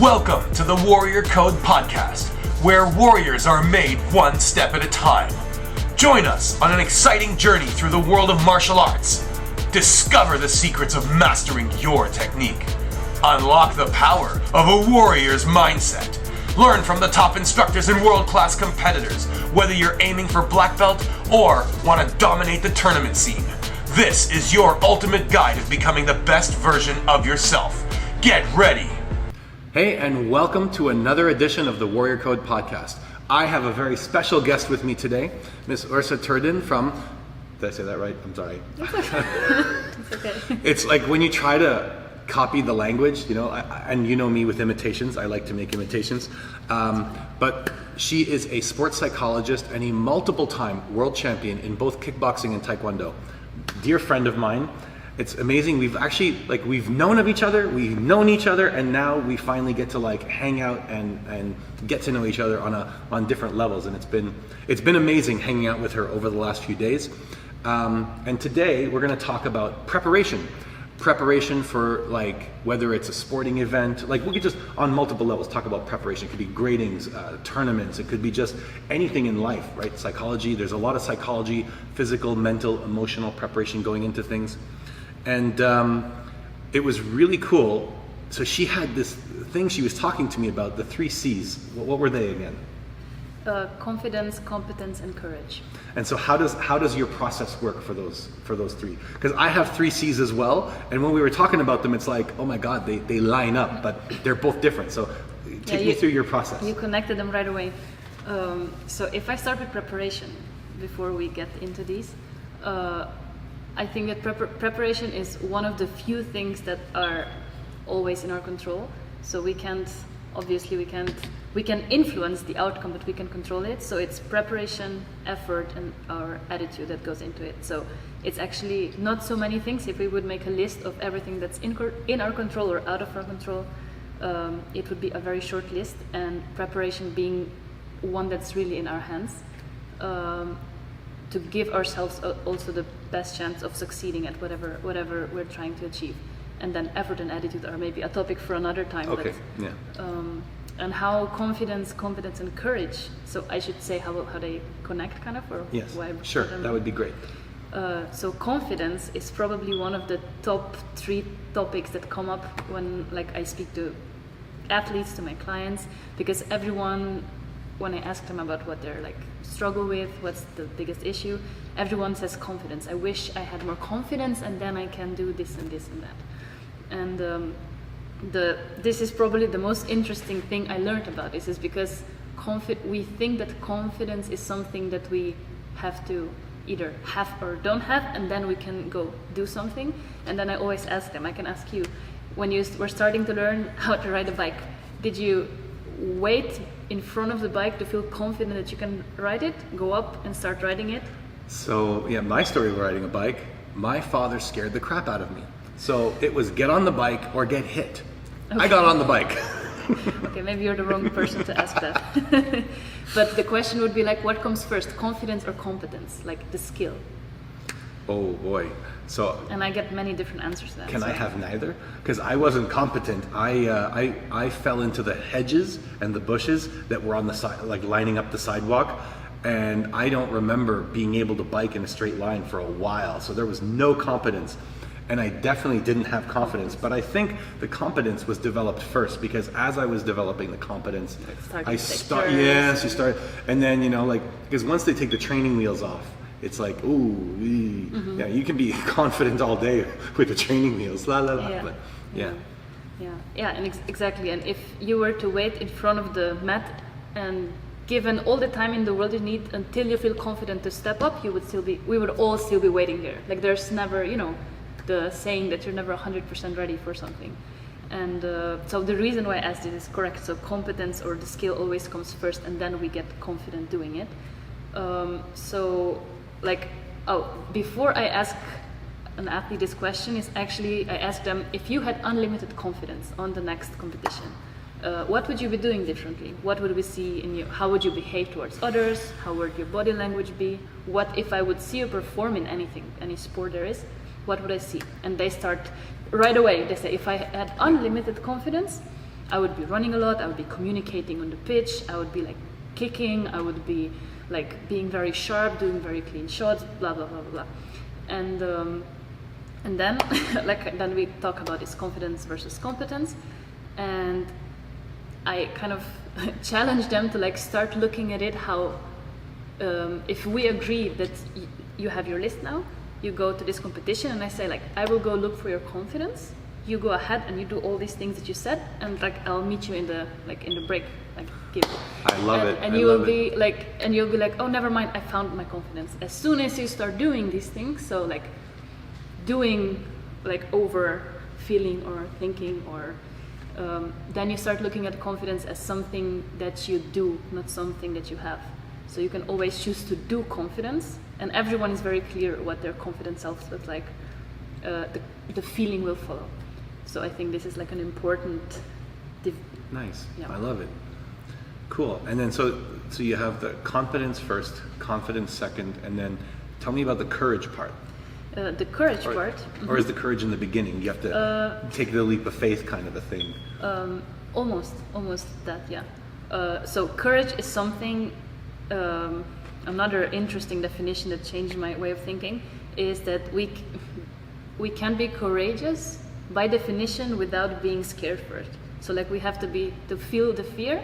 Welcome to the Warrior Code Podcast, where warriors are made one step at a time. Join us on an exciting journey through the world of martial arts. Discover the secrets of mastering your technique. Unlock the power of a warrior's mindset. Learn from the top instructors and world-class competitors, whether you're aiming for black belt or want to dominate the tournament scene. This is your ultimate guide of becoming the best version of yourself. Get ready. Hey, and welcome to another edition of the Warrior Code Podcast. I have a very special guest with me today, Miss Ursa Terdin from, did I say that right? I'm sorry. It's okay. It's like when you try to copy the language, and you know me with imitations, I like to make imitations. But she is a sports psychologist and a multiple-time world champion in both kickboxing and Taekwondo. Dear friend of mine. It's amazing. We've actually, we've known of each other, we've known each other, and now we finally get to hang out and get to know each other on different levels. And it's been amazing hanging out with her over the last few days. And today we're going to talk about preparation for whether it's a sporting event. We could just on multiple levels talk about preparation. It could be gradings, tournaments. It could be just anything in life, right? Psychology. There's a lot of psychology, physical, mental, emotional preparation going into things. And it was really cool. So she had this thing she was talking to me about, the 3 C's. What were they again? Confidence, competence, and courage. And so how does your process work for those 3? Because I have 3 C's as well. And when we were talking about them, it's like, oh my God, they line up, but they're both different. So take me through your process. You connected them right away. So if I start with preparation, before we get into these, I think that preparation is one of the few things that are always in our control. So we can influence the outcome, but we can control it. So it's preparation, effort, and our attitude that goes into it. So it's actually not so many things. If we would make a list of everything that's in our control or out of our control, it would be a very short list, and preparation being one that's really in our hands. To give ourselves also the best chance of succeeding at whatever we're trying to achieve. And then effort and attitude are maybe a topic for another time. Okay, but, yeah. And how confidence, competence, and courage, so I should say how they connect kind of, or yes, why sure, that would be great. So confidence is probably one of the top 3 topics that come up when I speak to athletes, to my clients, because everyone, when I ask them about what they're struggle with, what's the biggest issue, everyone says confidence. I wish I had more confidence and then I can do this and this and that. And this is probably the most interesting thing I learned about this, is because we think that confidence is something that we have to either have or don't have, and then we can go do something. And then I always ask them, I can ask you, when you were starting to learn how to ride a bike, did you wait in front of the bike to feel confident that you can ride it, go up and start riding it? So yeah, my story of riding a bike, my father scared the crap out of me. So it was get on the bike or get hit. Okay. I got on the bike. Okay, maybe you're the wrong person to ask that. But the question would be what comes first, confidence or competence, the skill? Oh boy. And I get many different answers to that. Can I have neither? Because I wasn't competent. I fell into the hedges and the bushes that were on the side, lining up the sidewalk, and I don't remember being able to bike in a straight line for a while. So there was no competence, and I definitely didn't have confidence. But I think the competence was developed first, because as I was developing the competence, you start, and then because once they take the training wheels off, it's yeah, you can be confident all day with the training wheels, la la la. Yeah. But and exactly. And if you were to wait in front of the mat and given all the time in the world you need until you feel confident to step up, we would all still be waiting there. There's never, the saying that you're never 100% ready for something. And so the reason why I asked it is correct. So competence or the skill always comes first, and then we get confident doing it. Before I ask an athlete this question, is actually I ask them, if you had unlimited confidence on the next competition, what would you be doing differently? What would we see in you? How would you behave towards others? How would your body language be? What if I would see you perform in anything, any sport there is? What would I see? And they start right away. They say, if I had unlimited confidence, I would be running a lot, I would be communicating on the pitch, I would be like kicking, I would be like being very sharp, doing very clean shots, blah blah blah blah blah. And then then we talk about this confidence versus competence, and I kind of challenge them to like start looking at it how if we agree that you have your list now, you go to this competition, and I say like I will go look for your confidence, you go ahead and you do all these things that you said, and like I'll meet you in the break, like give. I love it. And you'll be like, oh, never mind, I found my confidence. As soon as you start doing these things, so like doing like over feeling or thinking, or then you start looking at confidence as something that you do, not something that you have. So you can always choose to do confidence, and everyone is very clear what their confident selves look like. The feeling will follow. So I think this is like an important. Nice. Yeah. I love it. Cool. And then so you have the confidence first, confidence second, and then tell me about the courage part. The courage part. Or is the courage in the beginning? You have to take the leap of faith, kind of a thing. Almost that, yeah. So courage is something. Another interesting definition that changed my way of thinking is that we can be courageous by definition without being scared first. So like we have to feel the fear,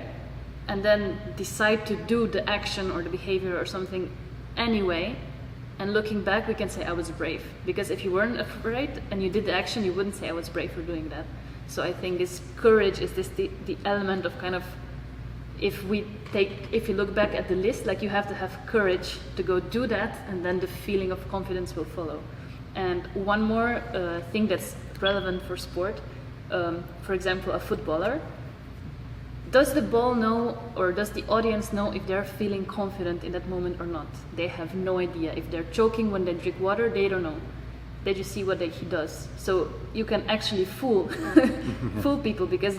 and then decide to do the action or the behavior or something anyway. And looking back, we can say I was brave, because if you weren't afraid and you did the action, you wouldn't say I was brave for doing that. So I think this courage is the element of kind of, if you look back at the list, like you have to have courage to go do that, and then the feeling of confidence will follow. And one more thing that's relevant for sport, for example, a footballer. Does the ball know, or does the audience know if they're feeling confident in that moment or not? They have no idea. If they're choking when they drink water, they don't know. They just see what he does. So you can actually fool people, because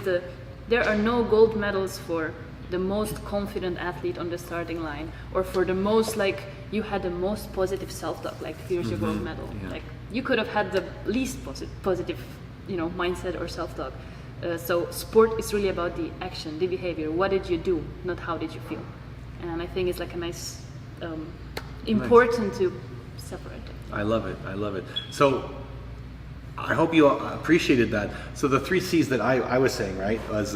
there are no gold medals for the most confident athlete on the starting line, or for the most, like, you had the most positive self-talk, like here's your gold medal. Yeah. Like you could have had the least positive, mindset or self-talk. So sport is really about the action, the behavior. What did you do, not how did you feel? And I think it's like a nice, important to separate it. I love it. So I hope you appreciated that. So the 3 C's that I was saying, right, was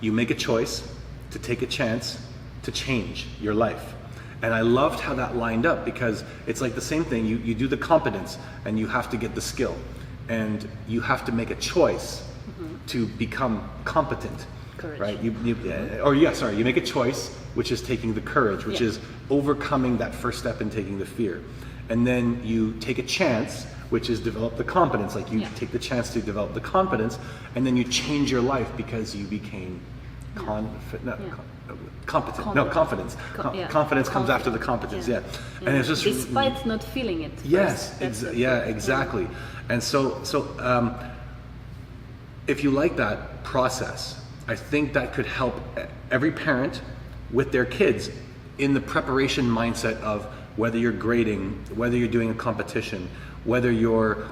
you make a choice, to take a chance, to change your life. And I loved how that lined up, because it's like the same thing. You do the competence, and you have to get the skill, and you have to make a choice to become competent. Courage. Right? You make a choice, which is taking the courage, which is overcoming that first step and taking the fear. And then you take a chance, which is develop the competence. Like you take the chance to develop the competence, and then you change your life because you became competent. Confidence. Confidence comes after the competence. Yeah. And it's just despite not feeling it. Yes. Exactly. And so if you like that process, I think that could help every parent with their kids in the preparation mindset of whether you're grading, whether you're doing a competition, whether you're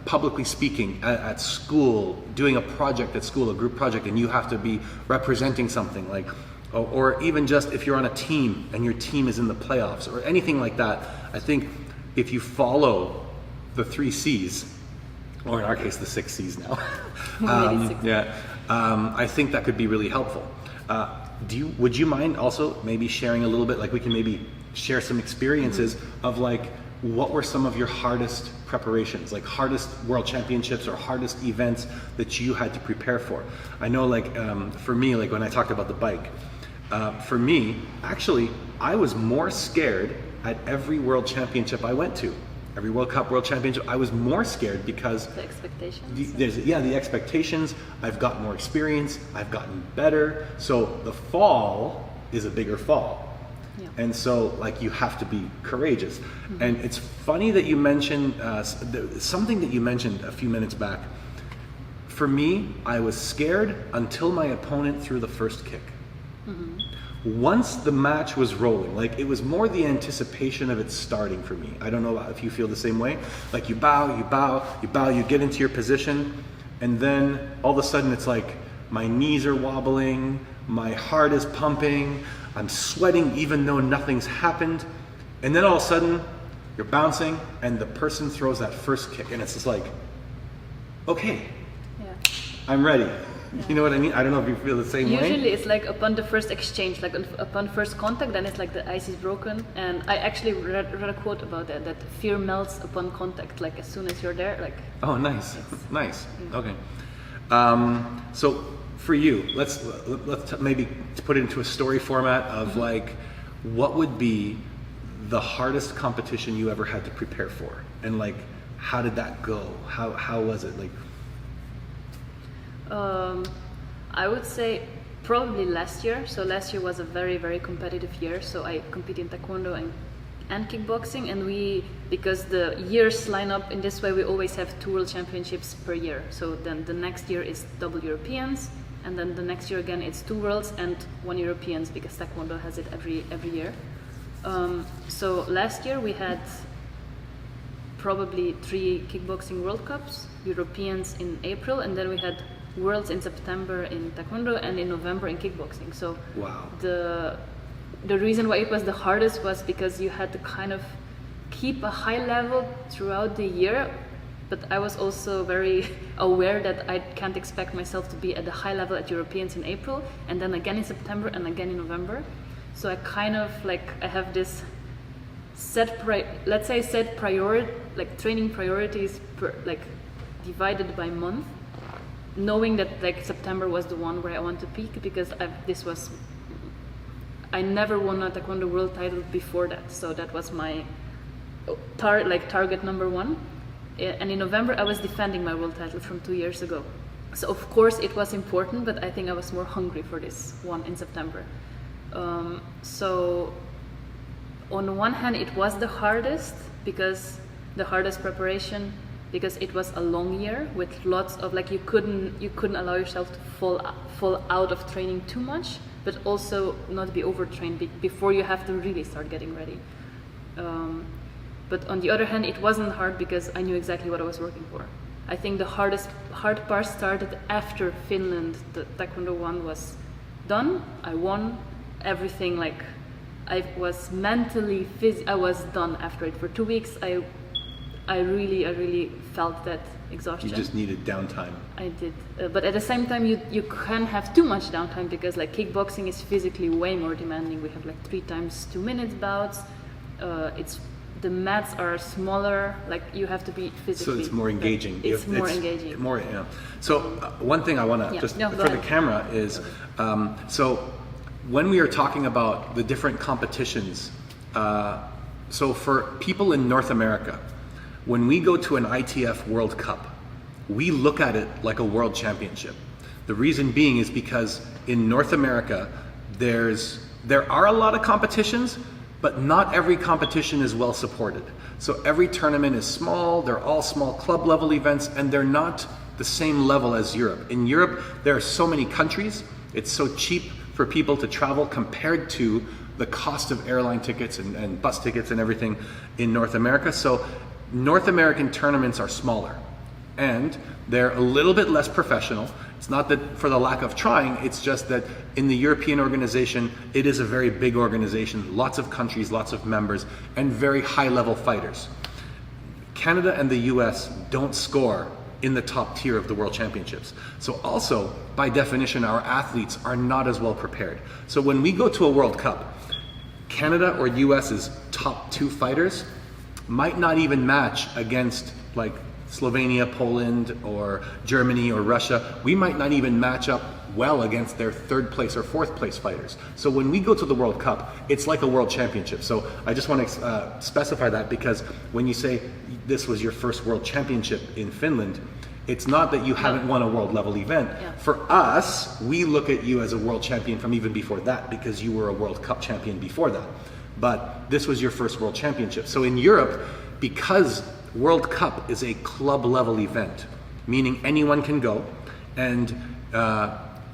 publicly speaking at school, doing a project at school, a group project, and you have to be representing something, like, or even just if you're on a team and your team is in the playoffs or anything like that. I think if you follow the 3 C's, or in our case, the 6 C's now, I think that could be really helpful. Would you mind also maybe sharing a little bit, like we can maybe share some experiences of like, what were some of your hardest preparations, like hardest world championships or hardest events that you had to prepare for? I know, like, for me, like when I talked about the bike, for me, actually, I was more scared at every world championship I went to. Every World Cup, World Championship, I was more scared because the expectations. The expectations. I've gotten more experience. I've gotten better. So the fall is a bigger fall. Yeah. And so, like, you have to be courageous. And it's funny that you mentioned something that you mentioned a few minutes back. For me, I was scared until my opponent threw the first kick. Once the match was rolling, like, it was more the anticipation of it starting for me. I don't know if you feel the same way. Like, you bow, you get into your position, and then all of a sudden it's like, my knees are wobbling, my heart is pumping, I'm sweating even though nothing's happened. And then all of a sudden, you're bouncing and the person throws that first kick and it's just like, okay, Yeah. I'm ready. You know what I mean? I don't know if you feel the same way. Usually it's like upon the first exchange, like upon first contact, then it's like the ice is broken. And I actually read a quote about that fear melts upon contact. Like as soon as you're there, like. Oh, nice, nice. Okay. So for you, let's maybe put it into a story format of like, what would be the hardest competition you ever had to prepare for, and like, how did that go? How was it like? I would say probably last year. So last year was a very, very competitive year. So I competed in Taekwondo and kickboxing, and because the years line up in this way, we always have 2 world championships per year. So then the next year is double Europeans, and then the next year again it's 2 worlds and 1 Europeans, because Taekwondo has it every year. So last year we had probably 3 kickboxing World Cups, Europeans in April, and then we had Worlds in September in Taekwondo and in November in kickboxing. So wow. The reason why it was the hardest was because you had to kind of keep a high level throughout the year, but I was also very aware that I can't expect myself to be at a high level at Europeans in April and then again in September and again in November. So I kind of like, I have this set training priorities divided by month, knowing that like September was the one where I want to peak, because I never won a Taekwondo world title before that, so that was my target number 1. And in November I was defending my world title from 2 years ago, so of course it was important, but I think I was more hungry for this one in September. So on one hand it was the hardest preparation, because it was a long year with lots of like, you couldn't allow yourself to fall out of training too much, but also not be overtrained before you have to really start getting ready. But on the other hand, it wasn't hard because I knew exactly what I was working for. I think the hard part started after Finland. The Taekwondo one was done. I won everything. Like, I was mentally, I was done after it. For 2 weeks, I really felt that exhaustion. You just needed downtime. I did, but at the same time, you can't have too much downtime, because like kickboxing is physically way more demanding. We have like 3 times 2 minutes bouts. The mats are smaller. Like, you have to be physically. So it's more engaging. It's more engaging. More, yeah. So one thing I want to for the camera is, so when we are talking about the different competitions, so for people in North America, when we go to an ITF World Cup, we look at it like a world championship. The reason being is because in North America, there are a lot of competitions, but not every competition is well supported. So every tournament is small, they're all small club level events, and they're not the same level as Europe. In Europe, there are so many countries, it's so cheap for people to travel compared to the cost of airline tickets and bus tickets and everything in North America. So North American tournaments are smaller and they're a little bit less professional. It's not that for the lack of trying, it's just that in the European organization, it is a very big organization, lots of countries, lots of members, and very high level fighters. Canada and the US don't score in the top tier of the World Championships. So also, by definition, our athletes are not as well prepared. So when we go to a World Cup, Canada or US's top 2 fighters might not even match against like Slovenia, Poland, or Germany or Russia. We might not even match up well against their 3rd place or 4th place fighters. So when we go to the World Cup, it's like a world championship. So I just want to specify that, because when you say this was your first world championship in Finland, it's not that you haven't won a world level event. Yeah. For us, we look at you as a world champion from even before that, because you were a World Cup champion before that. But this was your first world championship. So in Europe, because World Cup is a club level event, meaning anyone can go, and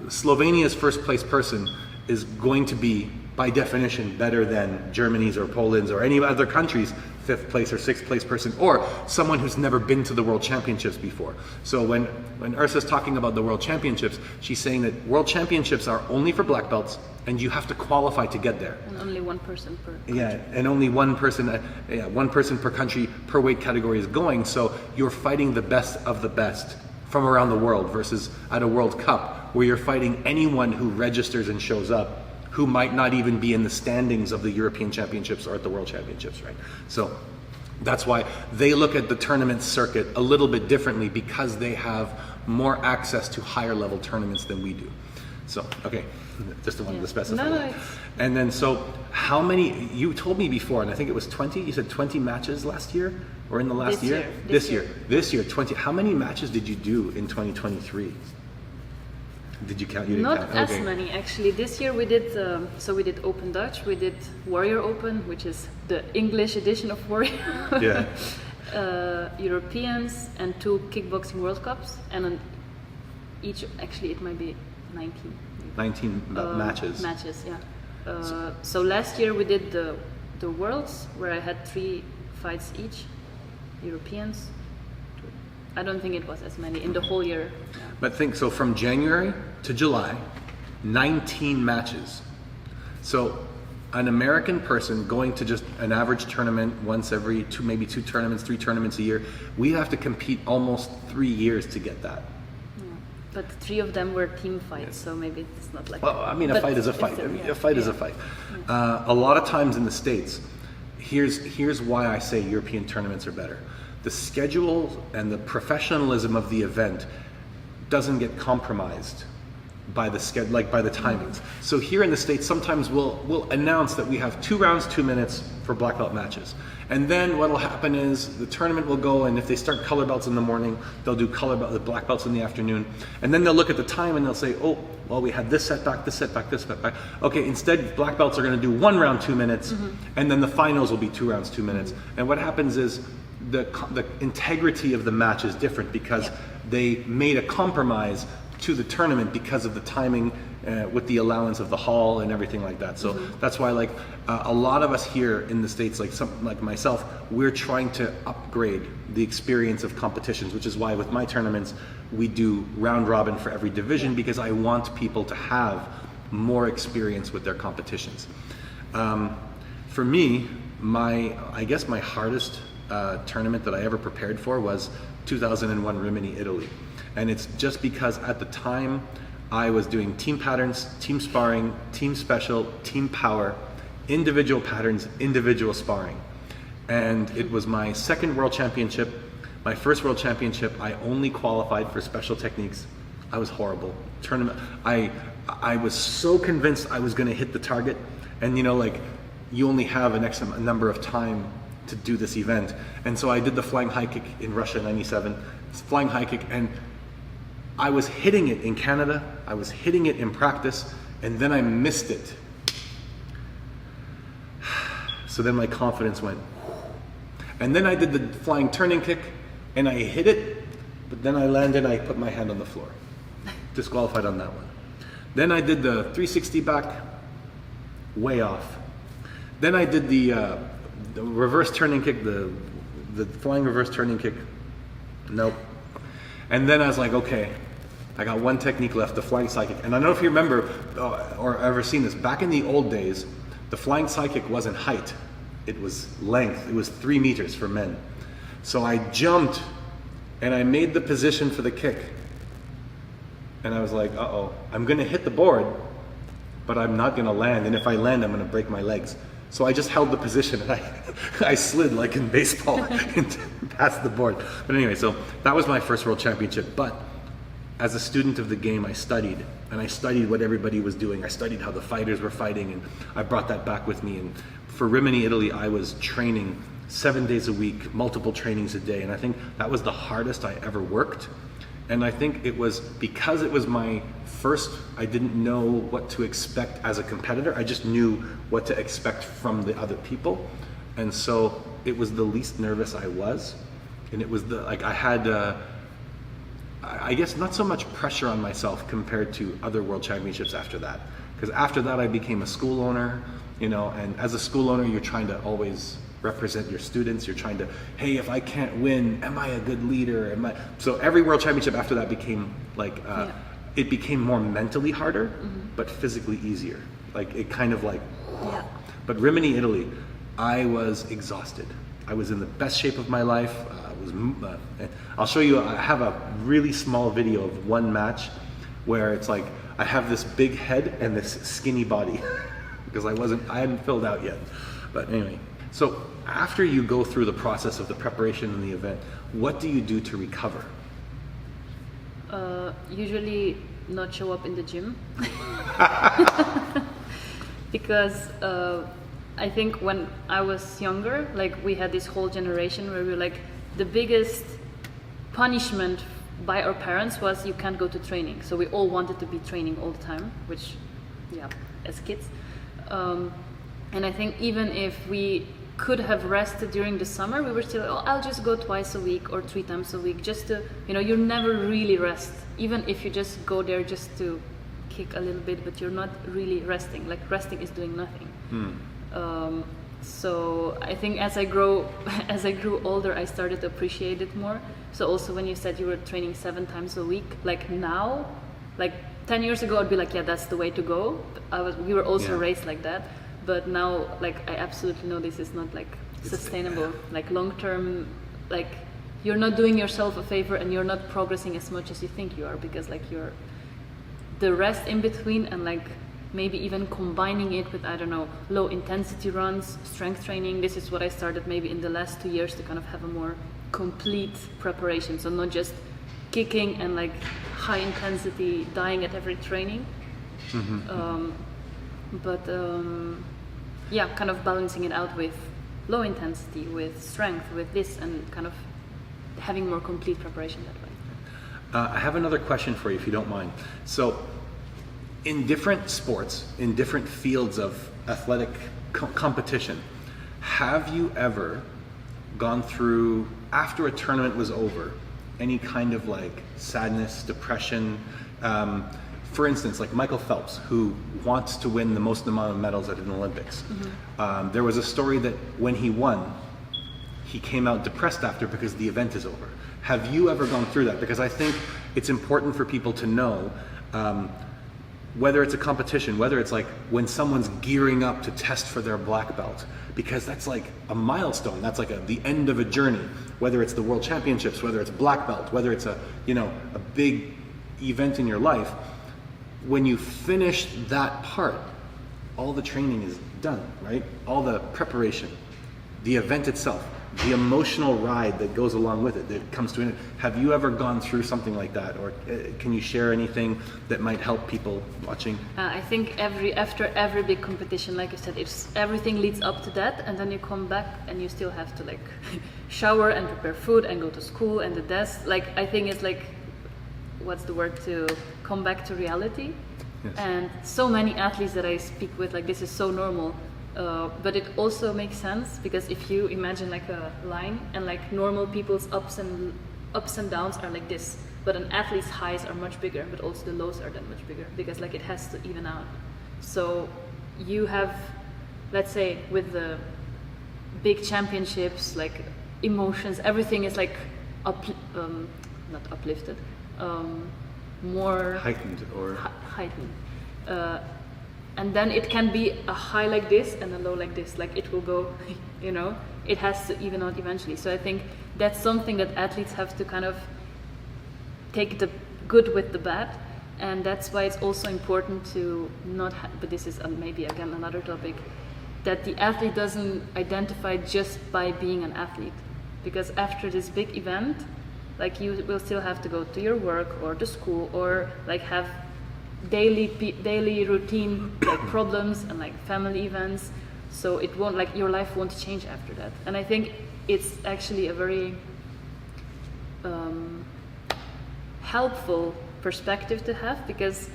Slovenia's first place person is going to be, by definition, better than Germany's or Poland's or any other country's fifth place or sixth place person, or someone who's never been to the World Championships before. So when Ursa's talking about the World Championships, she's saying that World Championships are only for black belts, and you have to qualify to get there. And only one person per country. Yeah, and only one person per country per weight category is going. So you're fighting the best of the best from around the world, versus at a World Cup where you're fighting anyone who registers and shows up, who might not even be in the standings of the European Championships or at the World Championships, right? So that's why they look at the tournament circuit a little bit differently, because they have more access to higher level tournaments than we do. So, okay, just wanted to specify that. And then, so how many, you told me before, and I think it was 20, you said 20 matches last year, or in the last year? This year, 20. How many matches did you do in 2023? Did you count? You didn't Not count. as Okay. many actually. This year we did we did Open Dutch, we did Warrior Open, which is the English edition of Warrior. Yeah. Europeans and 2 kickboxing World Cups, and on each actually it might be 19. 19 matches. Matches, yeah. So last year we did the Worlds, where I had 3 fights each. Europeans. I don't think it was as many in the whole year. Yeah. But think, so from January to July, 19 matches. So an American person going to just an average tournament once every 2 tournaments, 3 tournaments a year, we have to compete almost 3 years to get that. Yeah. But 3 of them were team fights, so maybe it's not like. Well, I mean, a fight is a fight. A fight is a fight. A lot of times in the States, here's why I say European tournaments are better. The schedule and the professionalism of the event doesn't get compromised by the schedule, like by the timings. So here in the States, sometimes we'll announce that we have 2 rounds, 2 minutes for black belt matches. And then what will happen is the tournament will go, and if they start color belts in the morning, they'll do the black belts in the afternoon. And then they'll look at the time and they'll say, oh, well, we had this setback, this setback, this setback. Okay, instead black belts are gonna do 1 round, 2 minutes, and then the finals will be 2 rounds, 2 minutes. And what happens is the integrity of the match is different, because they made a compromise to the tournament because of the timing with the allowance of the hall and everything like that. So that's why, like, a lot of us here in the States, like myself, we're trying to upgrade the experience of competitions, which is why with my tournaments we do round robin for every division, because I want people to have more experience with their competitions. For me, I guess my hardest tournament that I ever prepared for was 2001 Rimini, Italy. And it's just because at the time I was doing team patterns, team sparring, team special, team power, individual patterns, individual sparring. And it was my second world championship. My first world championship, I only qualified for special techniques. I was horrible. Tournament, I was so convinced I was gonna hit the target. And you know, like, you only have an X number of time to do this event. And so I did the flying high kick in Russia, 97, flying high kick, and I was hitting it in Canada, I was hitting it in practice, and then I missed it. So then my confidence went. And then I did the flying turning kick, and I hit it, but then I landed, I put my hand on the floor. Disqualified on that one. Then I did the 360 back, way off. Then I did the reverse turning kick, the flying reverse turning kick, nope. And then I was like, okay, I got one technique left, the flying side kick. And I don't know if you remember or ever seen this, back in the old days, the flying side kick wasn't height, it was length, it was 3 meters for men. So I jumped and I made the position for the kick. And I was like, uh-oh, I'm gonna hit the board, but I'm not gonna land. And if I land, I'm gonna break my legs. So I just held the position and I slid like in baseball past the board. But anyway, so that was my first world championship. But as a student of the game, I studied, and I studied what everybody was doing. I studied how the fighters were fighting, and I brought that back with me. And for Rimini, Italy, I was training 7 days a week, multiple trainings a day. And I think that was the hardest I ever worked. And I think it was because it was my first, I didn't know what to expect as a competitor. I just knew what to expect from the other people. And so it was the least nervous I was. And it was I had, I guess, not so much pressure on myself compared to other world championships after that. Because after that, I became a school owner, you know, and as a school owner, you're trying to always represent your students. You're trying to, hey, if I can't win, am I a good leader? So every world championship after that became like, it became more mentally harder, but physically easier. Like it kind of like, but Rimini, Italy, I was exhausted. I was in the best shape of my life. I'll show you, I have a really small video of one match where it's like, I have this big head and this skinny body because I hadn't filled out yet. But anyway, so after you go through the process of the preparation and the event, what do you do to recover? Usually not show up in the gym. Because I think when I was younger, like we had this whole generation where we were like, the biggest punishment by our parents was you can't go to training. So we all wanted to be training all the time, which, as kids. And I think even if we could have rested during the summer, we were still, I'll just go twice a week or 3 times a week just to, you never really rest. Even if you just go there just to kick a little bit, but you're not really resting. Like resting is doing nothing. So I think as I grew older, I started to appreciate it more. So also when you said you were training 7 times a week, like now, like 10 years ago, I'd be like, yeah, that's the way to go. We were also raised like that. But now, like, I absolutely know this is not like sustainable, like long term, like you're not doing yourself a favor and you're not progressing as much as you think you are, because like the rest in between and like maybe even combining it with, I don't know, low intensity runs, strength training. This is what I started maybe in the last 2 years to kind of have a more complete preparation. So not just kicking and like high intensity, dying at every training. Kind of balancing it out with low intensity, with strength, with this, and kind of having more complete preparation that way. I have another question for you, if you don't mind. So, in different sports, in different fields of athletic competition, have you ever gone through, after a tournament was over, any kind of like sadness, depression? For instance, like Michael Phelps, who wants to win the most amount of medals at an Olympics. There was a story that when he won, he came out depressed after because the event is over. Have you ever gone through that? Because I think it's important for people to know, whether it's a competition, whether it's like when someone's gearing up to test for their black belt, because that's like a milestone. That's like the end of a journey. Whether it's the World Championships, whether it's black belt, whether it's a big event in your life. When you finish that part, all the training is done, right? All the preparation, the event itself, the emotional ride that goes along with it, that comes to an end. Have you ever gone through something like that? Or can you share anything that might help people watching? I think after every big competition, like you said, everything leads up to that, and then you come back and you still have to like shower and prepare food and go to school and the desk. Like I think it's like, what's the word, to come back to reality. Yes. And so many athletes that I speak with, like this is so normal, but it also makes sense, because if you imagine like a line, and like normal people's ups and downs are like this, but an athlete's highs are much bigger, but also the lows are that much bigger, because like it has to even out. So you have, let's say with the big championships, like emotions, everything is like not uplifted, more heightened or heightened, and then it can be a high like this and a low like this. Like it will go, it has to even out eventually. So I think that's something that athletes have to kind of take the good with the bad, and that's why it's also important to not. But this is maybe again another topic, that the athlete doesn't identify just by being an athlete, because after this big event, like you will still have to go to your work or to school, or like have daily routine like problems and like family events. So it won't, like your life won't change after that. And I think it's actually a very helpful perspective to have, because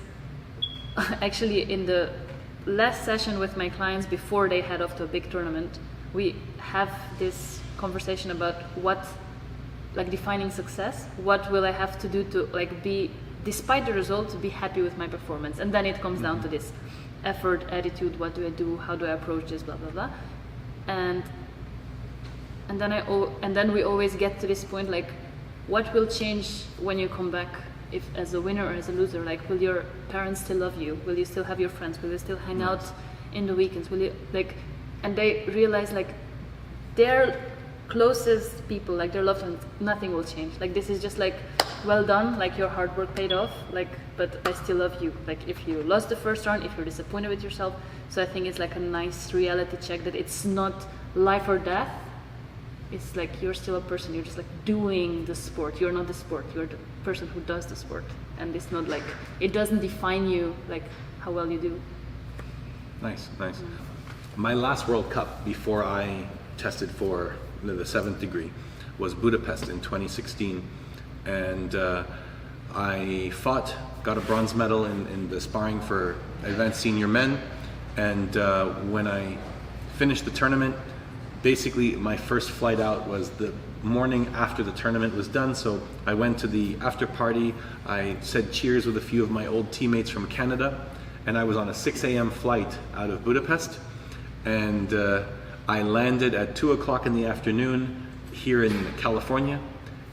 actually in the last session with my clients before they head off to a big tournament, we have this conversation about what, like defining success. What will I have to do to like be, despite the result, to be happy with my performance? And then it comes down to this effort, attitude, what do I do, how do I approach this, blah blah blah. And and then we always get to this point, like, what will change when you come back, if as a winner or as a loser? Like, will your parents still love you? Will you still have your friends? Will you still hang out in the weekends? Will you, like, and they realize, like, their closest people, like their loved ones, nothing will change. Like, this is just like, well done, like your hard work paid off, like, but I still love you. Like, if you lost the first round, if you're disappointed with yourself. So I think it's like a nice reality check that it's not life or death. It's like you're still a person, you're just like doing the sport. You're not the sport, you're the person who does the sport. And it's not like, it doesn't define you, like how well you do. Nice. My last World Cup before I tested for the 7th degree was Budapest in 2016. And I fought, got a bronze medal in the sparring for advanced senior men. And when I finished the tournament, basically my first flight out was the morning after the tournament was done. So I went to the after party. I said cheers with a few of my old teammates from Canada. And I was on a 6 a.m. flight out of Budapest. And I landed at 2 o'clock in the afternoon here in California.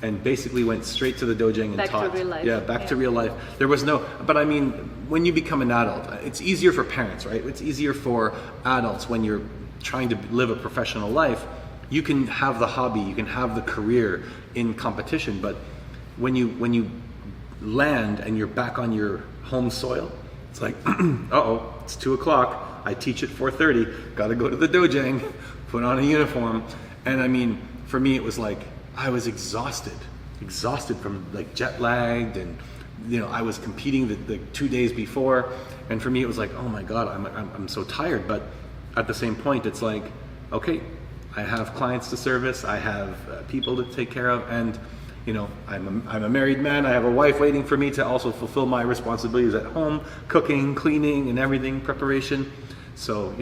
And basically went straight to the dojang and taught. Back to real life. Yeah, back to real life. There was no, but I mean, when you become an adult, it's easier for parents, right? It's easier for adults when you're trying to live a professional life. You can have the hobby, you can have the career in competition, but when you land and you're back on your home soil, it's like, uh-oh, it's 2 o'clock. I teach at 4:30. Got to go to the dojang, put on a uniform, and I mean, for me, it was like, I was exhausted from like jet lagged, and I was competing the 2 days before, and for me it was like, oh my God, I'm so tired. But at the same point, it's like, okay, I have clients to service, I have people to take care of, and I'm a married man. I have a wife waiting for me to also fulfill my responsibilities at home, cooking, cleaning, and everything, preparation. So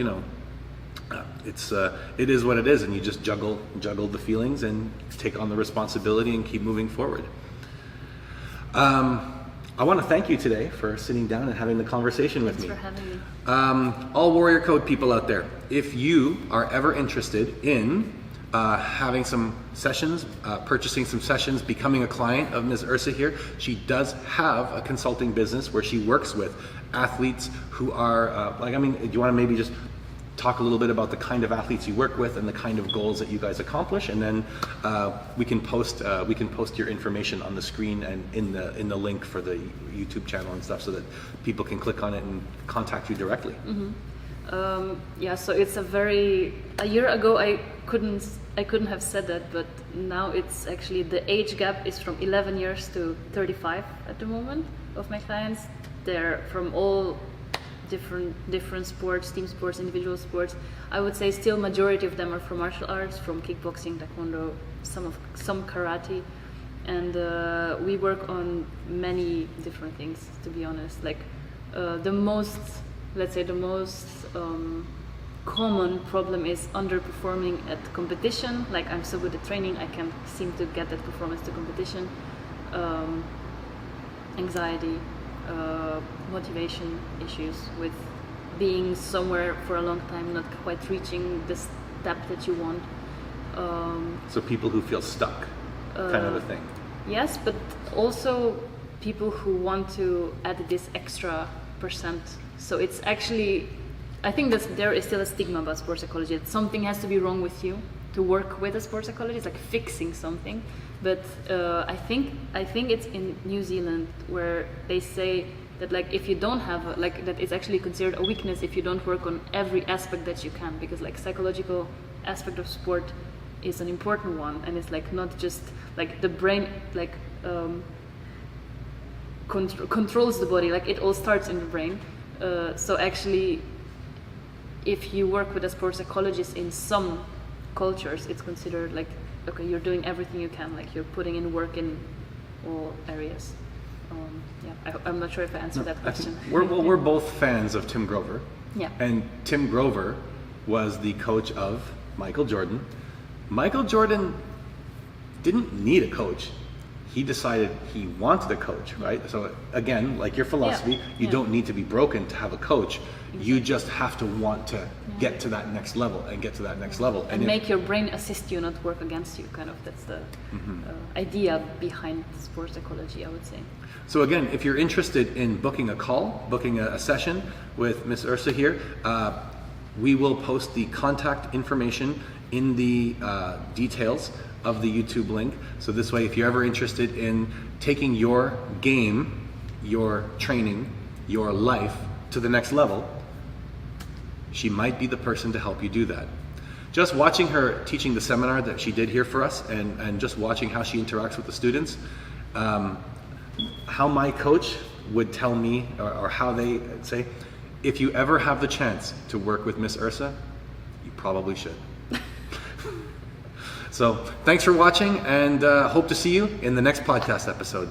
it is what it is, and you just juggle the feelings and take on the responsibility and keep moving forward. I want to thank you today for sitting down and having the conversation with me. Thanks for having me. All Warrior Code people out there, if you are ever interested in having some sessions, purchasing some sessions, becoming a client of Ms. Ursa here, she does have a consulting business where she works with athletes who are do you want to maybe just talk a little bit about the kind of athletes you work with and the kind of goals that you guys accomplish, and then we can post your information on the screen and in the link for the YouTube channel and stuff, so that people can click on it and contact you directly. So it's a year ago I couldn't have said that, but now it's actually, the age gap is from 11 years to 35 at the moment of my clients. They're from all different sports, team sports, individual sports. I would say still majority of them are from martial arts, from kickboxing, Taekwondo, some karate, and we work on many different things, to be honest. Like the most common problem is underperforming at competition. Like, I'm so good at training, I can't seem to get that performance to competition. Anxiety, motivation issues with being somewhere for a long time, not quite reaching the step that you want. So people who feel stuck, kind of a thing. Yes, but also people who want to add this extra percent. So it's actually, I think that there is still a stigma about sports psychology, that something has to be wrong with you to work with a sports psychologist, like fixing something. But I think it's in New Zealand where they say that, like, if you don't have that it's actually considered a weakness if you don't work on every aspect that you can, because like psychological aspect of sport is an important one, and it's like not just like the brain controls the body, like it all starts in the brain. So actually, if you work with a sports psychologist in some cultures, it's considered like, okay, you're doing everything you can, like you're putting in work in all areas. I'm not sure if I answered that question. We're both fans of Tim Grover. Yeah. And Tim Grover was the coach of Michael Jordan. Michael Jordan didn't need a coach. he decided he wanted a coach, right? So again, like your philosophy, you don't need to be broken to have a coach. You just have to want to get to that next level and get to that next level. And make your brain assist you, not work against you, kind of. That's the idea behind sports psychology, I would say. So again, if you're interested in booking a call, booking a session with Miss Ursa here, we will post the contact information in the details of the YouTube link. So this way, if you're ever interested in taking your game, your training, your life to the next level, she might be the person to help you do that. Just watching her teaching the seminar that she did here for us, and just watching how she interacts with the students, how my coach would tell me, or how they say, if you ever have the chance to work with Miss Ursa, you probably should. So thanks for watching, and hope to see you in the next podcast episode.